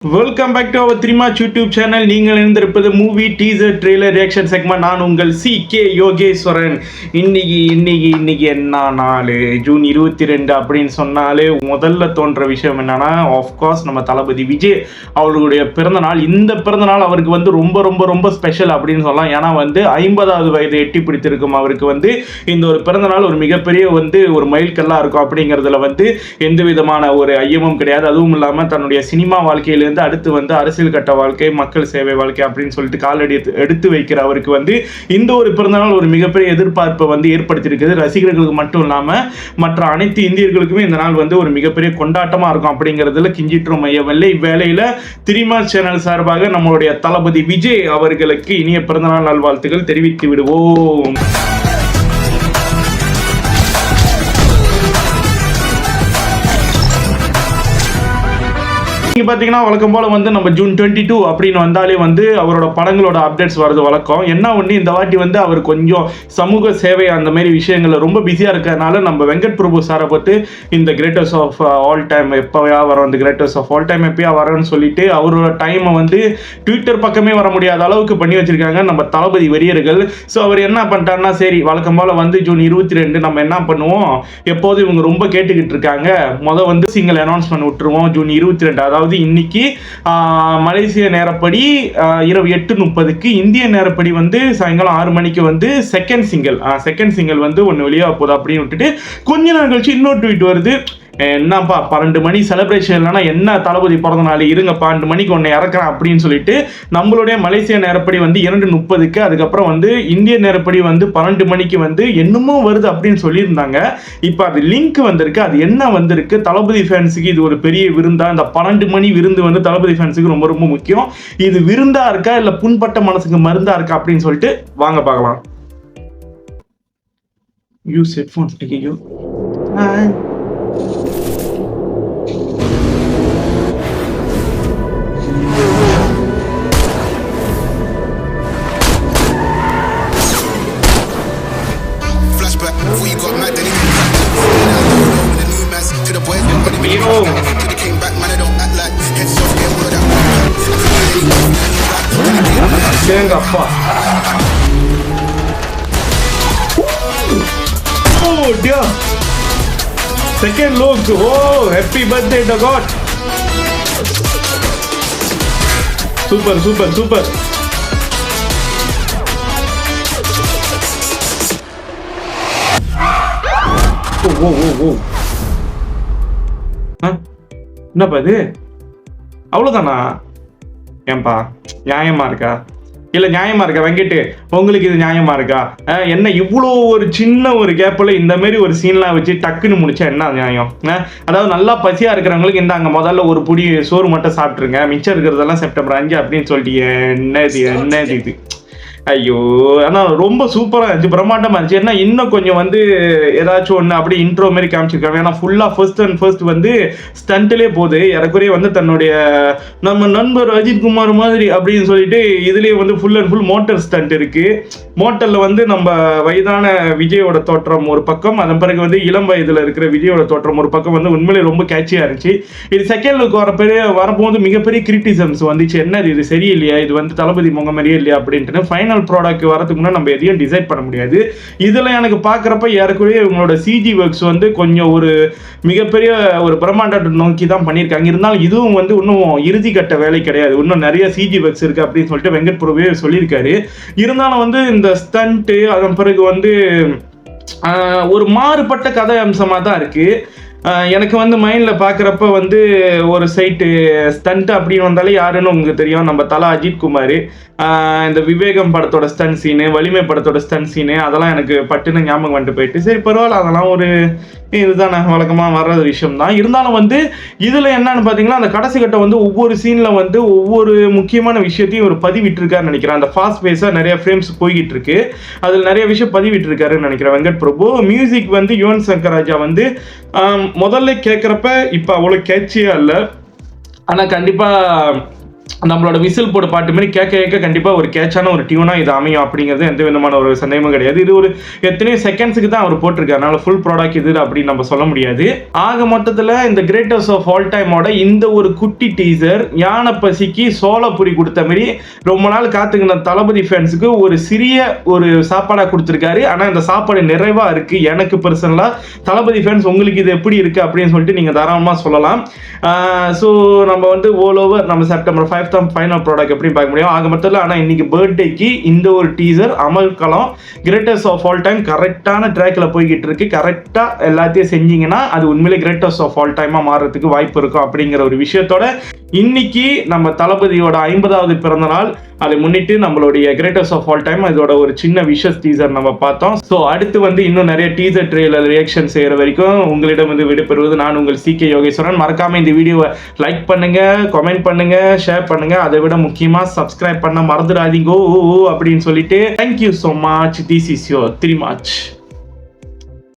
Welcome back to our த்ரீமாச் YouTube channel. நீங்கள் இருந்திருப்பது movie teaser trailer reaction segment. நான் உங்கள் CK யோகேஸ்வரன். இன்னைக்கு என்ன நாள்? ஜூன் 22 அப்படின்னு சொன்னாலே முதல்ல தோன்ற விஷயம் என்னன்னா, ஆஃப்கோர்ஸ் நம்ம தளபதி விஜய் அவர்களுடைய பிறந்தநாள். இந்த பிறந்தநாள் அவருக்கு வந்து ரொம்ப ரொம்ப ரொம்ப ஸ்பெஷல் அப்படின்னு சொல்லலாம். ஏன்னா வந்து 50வது வயது எட்டி பிடித்திருக்கும் அவருக்கு வந்து இந்த ஒரு பிறந்தநாள் ஒரு மிகப்பெரிய வந்து ஒரு மைல்கல்லாக இருக்கும் அப்படிங்கிறதுல வந்து எந்த விதமான ஒரு ஐயமும் கிடையாது. அதுவும் இல்லாமல் தன்னுடைய சினிமா வாழ்க்கையில அடுத்து வந்து அரசியல் கட்ட வாழ்க்கை, மக்கள் சேவை வாழ்க்கை அப்படின்னு சொல்லிட்டு காலடி எடுத்து வைக்கிற அவருக்கு வந்து இந்த ஒரு பிறந்தநாள் ஒரு மிகப்பெரிய எதிர்பார்ப்பை வந்து ஏற்படுத்தியிருக்குது. ரசிகர்களுக்கு மட்டும் இல்லாம மற்ற அனைத்து இந்தியர்களுக்குமே இந்த நாள் வந்து ஒரு மிகப்பெரிய கொண்டாட்டமா இருக்கும் அப்படிங்கிறதுல கிஞ்சிற்றும் மையவில்லை. இவ்வேளையில த்ரீமாச் சேனல் சார்பாக நம்மளுடைய தளபதி விஜய் அவர்களுக்கு இனிய பிறந்தநாள் நல்வாழ்த்துக்கள் தெரிவித்து விடுவோம். நீங்க பாத்தீங்கன்னா வழக்கம் போல வந்து நம்ம ஜூன் 22 அப்படின்னு வந்தாலே வந்து அவரோட படங்களோட அப்டேட்ஸ் வரது வழக்கம். என்ன ஒண்ணு இந்த வாட்டி வந்து அவர் கொஞ்சம் சமூக சேவை அந்த மாதிரி விஷயங்கள்ல ரொம்ப பிஸியா இருக்கிறதுனால நம்ம வெங்கட் பிரபு சாரை பத்தி இந்த கிரேட்டர்ஸ் ஆஃப் ஆல் டைம் எப்பயா வரும், இந்த கிரேட்டர்ஸ் ஆஃப் ஆல் டைம் எப்பயா வரன்னு சொல்லிட்டு அவரோட டைமை வந்து ட்விட்டர் பக்கமே வர முடியாத அளவுக்கு பண்ணி வச்சிருக்காங்க நம்ம தளபதி வெறியர்கள். ஸோ அவர் என்ன பண்ணிட்டாருன்னா, சரி வழக்கம் போல வந்து ஜூன் 22 நம்ம என்ன பண்ணுவோம், எப்போது இவங்க ரொம்ப கேட்டுக்கிட்டு இருக்காங்க, வந்து சிங்கிள் அனௌன்ஸ் பண்ணி விட்டுருவோம் ஜூன் 22. அதாவது இன்னைக்கு மலேசிய நேரப்படி இரவு 8:30க்கு, இந்திய நேரப்படி வந்து சாயங்காலம் 6 மணிக்கு வந்து செகண்ட் சிங்கிள் வந்து ஒன்று வெளியாக போகுது அப்படின்னு விட்டுட்டு கொஞ்ச நாள் கழிச்சு இன்னொரு ட்வீட் வருது. என்னப்பா 12 மணி செலிப்ரேஷன் இல்லைன்னா என்ன தளபதி பிறந்த நாள், இருங்க 12 மணிக்கு ஒன்று இறக்குறேன் அப்படின்னு சொல்லிட்டு நம்மளுடைய மலேசிய நேரப்படி வந்து 2:30க்கு, அதுக்கப்புறம் வந்து இந்திய நேரப்படி வந்து 12 மணிக்கு வந்து என்னமோ வருது அப்படின்னு சொல்லியிருந்தாங்க. இப்போ அது லிங்க் வந்திருக்கு. அது என்ன வந்திருக்கு, தளபதி ஃபேன்ஸுக்கு இது ஒரு பெரிய விருந்தா? இந்த 12 மணி விருந்து வந்து தளபதி ஃபேன்ஸுக்கு ரொம்ப ரொம்ப முக்கியம். இது விருந்தா இருக்கா இல்லை புண்பட்ட மனசுக்கு மருந்தா இருக்கா அப்படின்னு சொல்லிட்டு வாங்க பார்க்கலாம். Use headphones. ஐயோ அப்பா, second look. Oh, happy birthday to God. Super. Oh. என்னப்பா இது, அவ்வளவுதானா? ஏன்பா நியாயமா இருக்கா? இல்ல நியாயமா இருக்கா வெங்கட்? உங்களுக்கு இது நியாயமா இருக்கா? என்ன இவ்வளோ ஒரு சின்ன ஒரு கேப்ல இந்த மாதிரி ஒரு சீன்லாம் வச்சு டக்குன்னு முடிச்சா என்ன நியாயம்? அதாவது நல்லா பசியா இருக்கிறவங்களுக்கு இந்த முதல்ல ஒரு புடி சோறு மட்டும் சாப்பிட்டுருங்க, மிச்சம் இருக்கிறதெல்லாம் செப்டம்பர் 5 அப்படின்னு சொல்லிட்டு என்னது இது? ஐயோ, ஆனால் ரொம்ப சூப்பராக இருந்துச்சு, பிரம்மாண்டமாக இருந்துச்சு. ஏன்னா இன்னும் கொஞ்சம் வந்து ஏதாச்சும் ஒன்று அப்படி இன்ட்ரோ மாதிரி காமிச்சிருக்காங்க. ஏன்னா ஃபுல்லாக ஃபர்ஸ்ட் வந்து ஸ்டண்ட்லேயே போகுது. ஏறக்குறைய வந்து தன்னுடைய நம்ம நண்பர் அஜித் குமார் மாதிரி அப்படின்னு சொல்லிட்டு இதுலேயே வந்து full and full motor stunt இருக்குது. மோட்டரில் வந்து நம்ம வயதான விஜயோட தோற்றம் ஒரு பக்கம், அதன் பிறகு வந்து இளம் வயதில் இருக்கிற விஜயோட தோற்றம் ஒரு பக்கம் வந்து உண்மையிலே ரொம்ப கேட்சியாக இருந்துச்சு. இது செகண்ட் லுக் வரப்போது மிகப்பெரிய கிரிட்டிசம்ஸ் வந்துச்சு. என்ன இது சரியில்லையா, இது வந்து தளபதி முகம் மாதிரியே இல்லையா அப்படின்ட்டு. ஃபைனல் ப்ராடக்ட் வரதுக்கு முன்னாடி நம்ம எதையும் டிசைட் பண்ண முடியாது. இதில் எனக்கு பார்க்குறப்ப ஏறக்குறைய இவங்களோட சிஜி ஒர்க்ஸ் வந்து கொஞ்சம் ஒரு மிகப்பெரிய ஒரு பிரம்மாண்டத்தை நோக்கி தான் பண்ணியிருக்காங்க. இருந்தாலும் இதுவும் வந்து இன்னும் இறுதி கட்ட வேலை கிடையாது, இன்னும் நிறைய சிஜி ஒர்க்ஸ் இருக்குது அப்படின்னு சொல்லிட்டு வெங்கட் பிரபுவே சொல்லியிருக்காரு. இருந்தாலும் வந்து இந்த ஸ்டண்ட்டு அதன் பிறகு வந்து ஒரு மாறுபட்ட கதை அம்சமாக தான் இருக்குது. எனக்கு வந்து மைண்டில் பார்க்குறப்ப வந்து ஒரு சைட்டு ஸ்டண்ட் அப்படின்னு வந்தாலே யாருன்னு உங்களுக்கு தெரியும், நம்ம தலை அஜித் குமார். இந்த விவேகம் படத்தோட ஸ்டன் சீனு, வலிமை படத்தோட ஸ்டன் சீனு, அதெல்லாம் எனக்கு பட்டுன்னு ஞாபகம் வந்துட்டு போயிட்டு, சரி பரவாயில்ல அதெல்லாம் ஒரு இதுதான் வழக்கமாக வர்ற விஷயம் தான். இருந்தாலும் வந்து இதில் என்னன்னு பார்த்தீங்கன்னா, அந்த கடைசி கட்டம் வந்து ஒவ்வொரு சீனில் வந்து ஒவ்வொரு முக்கியமான விஷயத்தையும் ஒரு பதிவிட்டிருக்காருன்னு நினைக்கிறேன். அந்த ஃபாஸ்ட் பேஸாக நிறைய ஃப்ரேம்ஸ் போய்கிட்டு இருக்கு, அதில் நிறைய விஷயம் பதிவிட்டிருக்காருன்னு நினைக்கிறேன் வெங்கட் பிரபு. மியூசிக் வந்து யுவன் சங்கர் ராஜா வந்து முதல்ல கேட்குறப்ப இப்போ அவ்வளோ கேட்சியாக இல்லை, ஆனால் கண்டிப்பாக நம்மளோட விசில் போட பாட்டு மாதிரி கேட்க கேட்க கண்டிப்பாக ஒரு கேட்சான ஒரு டியூனா இது அமையும் அப்படிங்கிறது எந்த விதமான ஒரு சந்தேகமும் கிடையாது. இது ஒரு எத்தனையோ செகண்ட்ஸுக்கு தான் அவர் போட்டிருக்காரு, அதனால ஃபுல் ப்ராடக்ட் இது அப்படின்னு நம்ம சொல்ல முடியாது. ஆக மொத்தத்தில் இந்த கிரேட்டஸ்ட் ஆஃப் ஆல் டைமோட இந்த ஒரு குட்டி டீசர் யானை பசிக்கு சோளப்பொரி கொடுத்த மாதிரி ரொம்ப நாள் காத்துக்கின தளபதி ஃபேன்ஸுக்கு ஒரு சிறிய ஒரு சாப்பாடாக கொடுத்துருக்காரு. ஆனால் இந்த சாப்பாடு நிறைவாக இருக்குது. எனக்கு பர்சனலாக தளபதி ஃபேன்ஸ் உங்களுக்கு இது எப்படி இருக்குது அப்படின்னு சொல்லிட்டு நீங்கள் தாராளமாக சொல்லலாம். ஸோ நம்ம வந்து ஓல் ஓவர் நம்ம செப்டம்பர் 5 தான் ஃபைனல் ப்ராடக்ட் எப்படி பார்க்க முடியும். ஆக மொத்தத்தில் ஆனால் இன்னைக்கு பர்த்டேக்கு இந்த ஒரு டீசர் அமல்கலம் கிரேட்டஸ்ட் ஆஃப் ஆல் டைம் கரெக்டான ட்ராக்கில் போய்கிட்டு இருக்கு. கரெக்டாக எல்லாத்தையும் செஞ்சீங்கன்னா அது உண்மையிலே கிரேட்டஸ்ட் ஆஃப் ஆல் டைமாக மாறுறதுக்கு வாய்ப்பு இருக்கும் அப்படிங்கிற ஒரு விஷயத்தோட இன்னைக்கு நம்ம தளபதியோட 50வது பிறந்த நாள், அதை முன்னிட்டு நம்மளுடைய கிரேட்டஸ்ட் ஆஃப் ஆல் டைம் இதோட ஒரு சின்ன விஷஸ் டீசர் நம்ம பார்த்தோம். ஸோ அடுத்து வந்து இன்னும் நிறைய டீசர் ட்ரெய்லர் ரியாக்ஷன் செய்கிற வரைக்கும் உங்களிடம் வந்து விடைபெறுவது நான் உங்கள் CK யோகேஸ்வரன். மறக்காம இந்த வீடியோவை லைக் பண்ணுங்க, கமெண்ட் பண்ணுங்க, ஷேர் பண்ணுங்க. அதை விட முக்கியமா சப்ஸ்கிரைப் பண்ண மறந்துடாதீங்க அப்படின்னு சொல்லிட்டு thank you so much. This is your 3 March.